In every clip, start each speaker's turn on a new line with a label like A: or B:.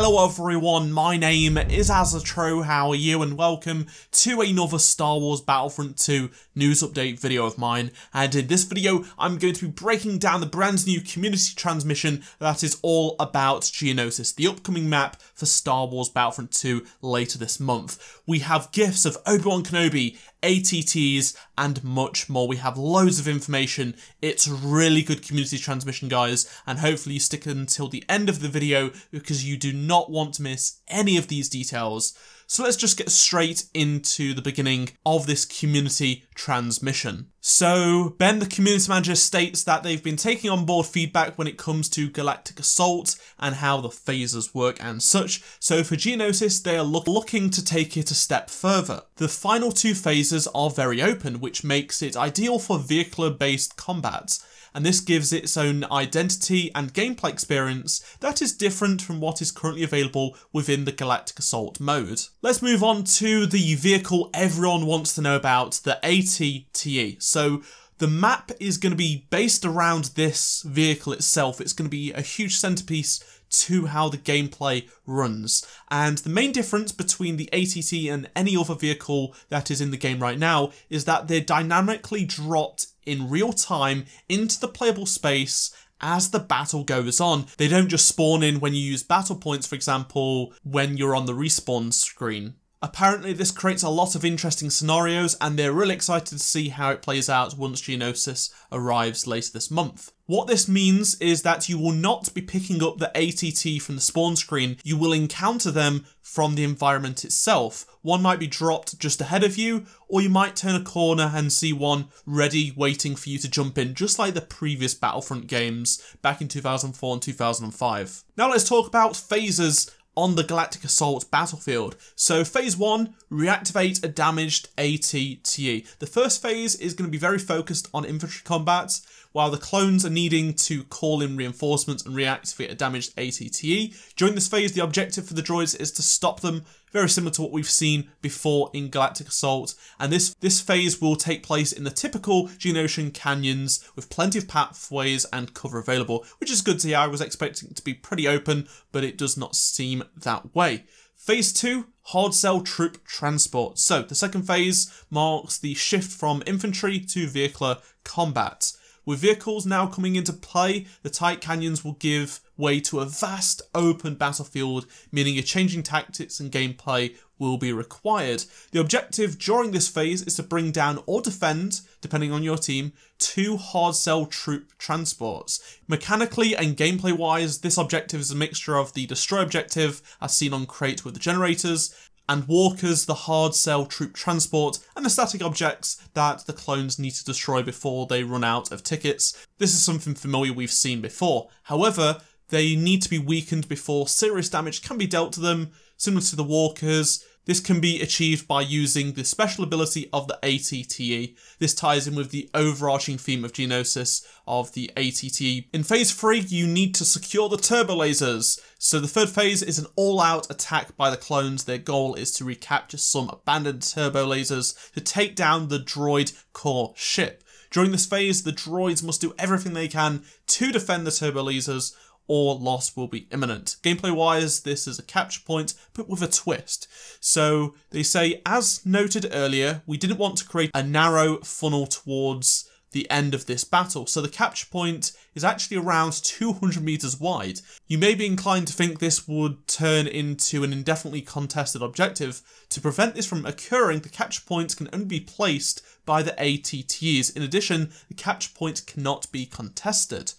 A: Hello everyone, my name is AZZATRU, how are you, and welcome to another Star Wars Battlefront 2 news update video of mine. And in this video, I'm going to be breaking down the brand new community transmission that is all about Geonosis, the upcoming map for Star Wars Battlefront 2 later this month. We have gifs of Obi-Wan Kenobi, AT-TEs, and much more. We have loads of information. It's really good community transmission, guys, and hopefully you stick until the end of the video because you do not want to miss any of these details. So let's just get straight into the beginning of this community transmission. So Ben, the community manager, states that they've been taking on board feedback when it comes to Galactic Assault and how the phases work and such. So for Geonosis, they are looking to take it a step further. The final two phases are very open, which makes it ideal for vehicular-based combat. And this gives it its own identity and gameplay experience that is different from what is currently available within the Galactic Assault mode. Let's move on to the vehicle everyone wants to know about, the AT-TE. So the map is going to be based around this vehicle itself. It's going to be a huge centerpiece to how the gameplay runs. And the main difference between the AT-TE and any other vehicle that is in the game right now is that they're dynamically dropped in real time into the playable space as the battle goes on. They don't just spawn in when you use battle points, for example, when you're on the respawn screen. Apparently this creates a lot of interesting scenarios and they're really excited to see how it plays out once Geonosis arrives later this month. What this means is that you will not be picking up the AT-TE from the spawn screen, you will encounter them from the environment itself. One might be dropped just ahead of you, or you might turn a corner and see one ready waiting for you to jump in, just like the previous Battlefront games back in 2004 and 2005. Now let's talk about phases on the Galactic Assault battlefield. So phase 1, reactivate a damaged AT-TE. The first phase is going to be very focused on infantry combat, while the clones are needing to call in reinforcements and reactivate a damaged AT-TE. During this phase, the objective for the droids is to stop them, very similar to what we've seen before in Galactic Assault. And this phase will take place in the typical Geonosian canyons with plenty of pathways and cover available, which is good to hear. I was expecting it to be pretty open, but it does not seem that way. Phase 2, hard cell troop transport. So the second phase marks the shift from infantry to vehicular combat. With vehicles now coming into play, the tight canyons will give way to a vast open battlefield, meaning a changing tactics and gameplay will be required. The objective during this phase is to bring down or defend, depending on your team, 2 hard cell troop transports. Mechanically and gameplay wise, this objective is a mixture of the destroy objective, as seen on Crate with the generators, and walkers, the hard cell troop transport, and the static objects that the clones need to destroy before they run out of tickets. This is something familiar we've seen before. However, they need to be weakened before serious damage can be dealt to them. Similar to the walkers, this can be achieved by using the special ability of the AT-TE. This ties in with the overarching theme of Geonosis of the AT-TE. In phase 3, you need to secure the turbo lasers. So the third phase is an all-out attack by the clones. Their goal is to recapture some abandoned turbo lasers to take down the droid core ship. During this phase, the droids must do everything they can to defend the turbo lasers, or loss will be imminent. Gameplay wise, this is a capture point, but with a twist. So they say, as noted earlier, we didn't want to create a narrow funnel towards the end of this battle. So the capture point is actually around 200 meters wide. You may be inclined to think this would turn into an indefinitely contested objective. To prevent this from occurring, the capture point can only be placed by the AT-TEs. In addition, the capture point cannot be contested.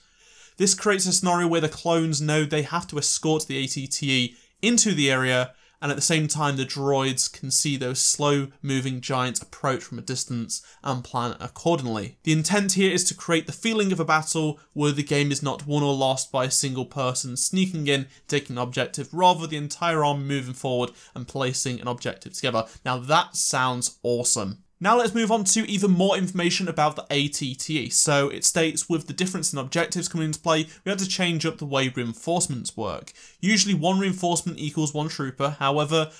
A: This creates a scenario where the clones know they have to escort the AT-TE into the area, and at the same time the droids can see those slow-moving giants approach from a distance and plan accordingly. The intent here is to create the feeling of a battle where the game is not won or lost by a single person sneaking in, taking an objective, rather the entire army moving forward and placing an objective together. Now that sounds awesome. Now let's move on to even more information about the AT-TE. So it states, with the difference in objectives coming into play, we had to change up the way reinforcements work. Usually one reinforcement equals one trooper, however,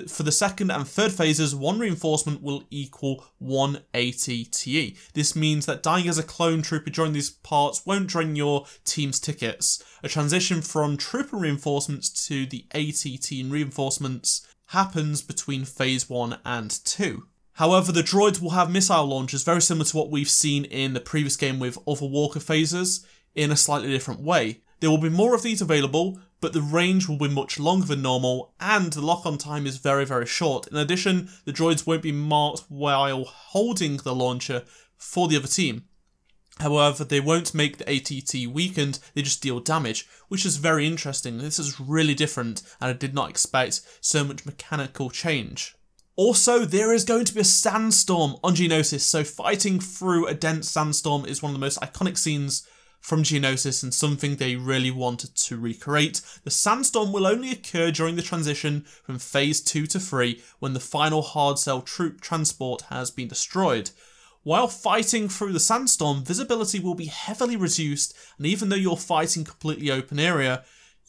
A: for the second and third phases, one reinforcement will equal one AT-TE. This means that dying as a clone trooper during these parts won't drain your team's tickets. A transition from trooper reinforcements to the AT-TE reinforcements happens between phase 1 and 2. However, the droids will have missile launchers very similar to what we've seen in the previous game with other Walker phases, in a slightly different way. There will be more of these available, but the range will be much longer than normal, and the lock-on time is very, very short. In addition, the droids won't be marked while holding the launcher for the other team. However, they won't make the AT-TE weakened, they just deal damage, which is very interesting. This is really different, and I did not expect so much mechanical change. Also, there is going to be a sandstorm on Geonosis, so fighting through a dense sandstorm is one of the most iconic scenes from Geonosis and something they really wanted to recreate. The sandstorm will only occur during the transition from phase 2 to 3 when the final hard cell troop transport has been destroyed. While fighting through the sandstorm, visibility will be heavily reduced, and even though you're fighting completely open area,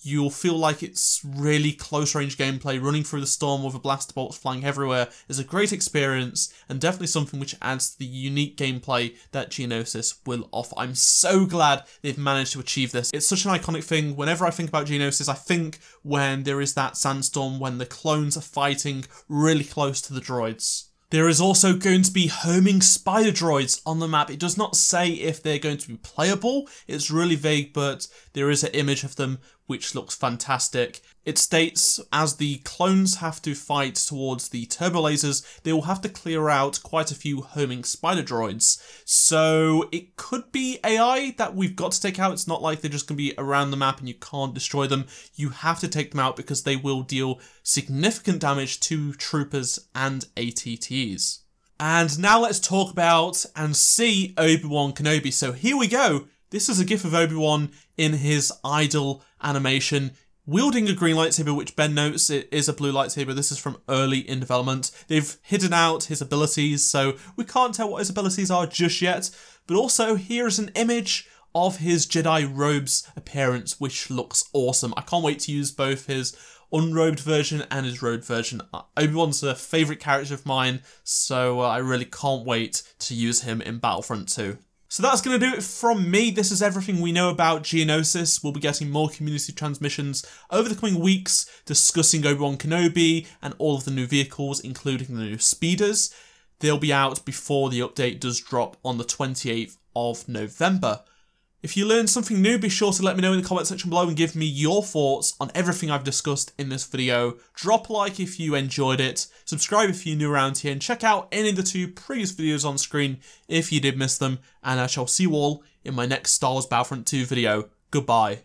A: you'll feel like it's really close range gameplay. Running through the storm with a blaster bolts flying everywhere is a great experience and definitely something which adds to the unique gameplay that Geonosis will offer. I'm so glad they've managed to achieve this. It's such an iconic thing. Whenever I think about Geonosis, I think when there is that sandstorm, when the clones are fighting really close to the droids. There is also going to be homing spider droids on the map. It does not say if they're going to be playable. It's really vague, but there is an image of them which looks fantastic. It states, as the clones have to fight towards the turbo lasers, they will have to clear out quite a few homing spider droids. So it could be AI that we've got to take out. It's not like they're just going to be around the map and you can't destroy them. You have to take them out because they will deal significant damage to troopers and AT-TEs. And now let's talk about and see Obi-Wan Kenobi. So here we go. This is a gif of Obi-Wan in his idle animation, wielding a green lightsaber, which Ben notes it is a blue lightsaber. This is from early in development. They've hidden out his abilities, so we can't tell what his abilities are just yet. But also, here is an image of his Jedi robes appearance, which looks awesome. I can't wait to use both his unrobed version and his robed version. Obi-Wan's a favourite character of mine, so I really can't wait to use him in Battlefront 2. So that's going to do it from me. This is everything we know about Geonosis. We'll be getting more community transmissions over the coming weeks discussing Obi-Wan Kenobi and all of the new vehicles, including the new speeders. They'll be out before the update does drop on the 28th of November. If you learned something new, be sure to let me know in the comment section below and give me your thoughts on everything I've discussed in this video. Drop a like if you enjoyed it, subscribe if you're new around here, and check out any of the 2 previous videos on screen if you did miss them, and I shall see you all in my next Star Wars Battlefront 2 video. Goodbye.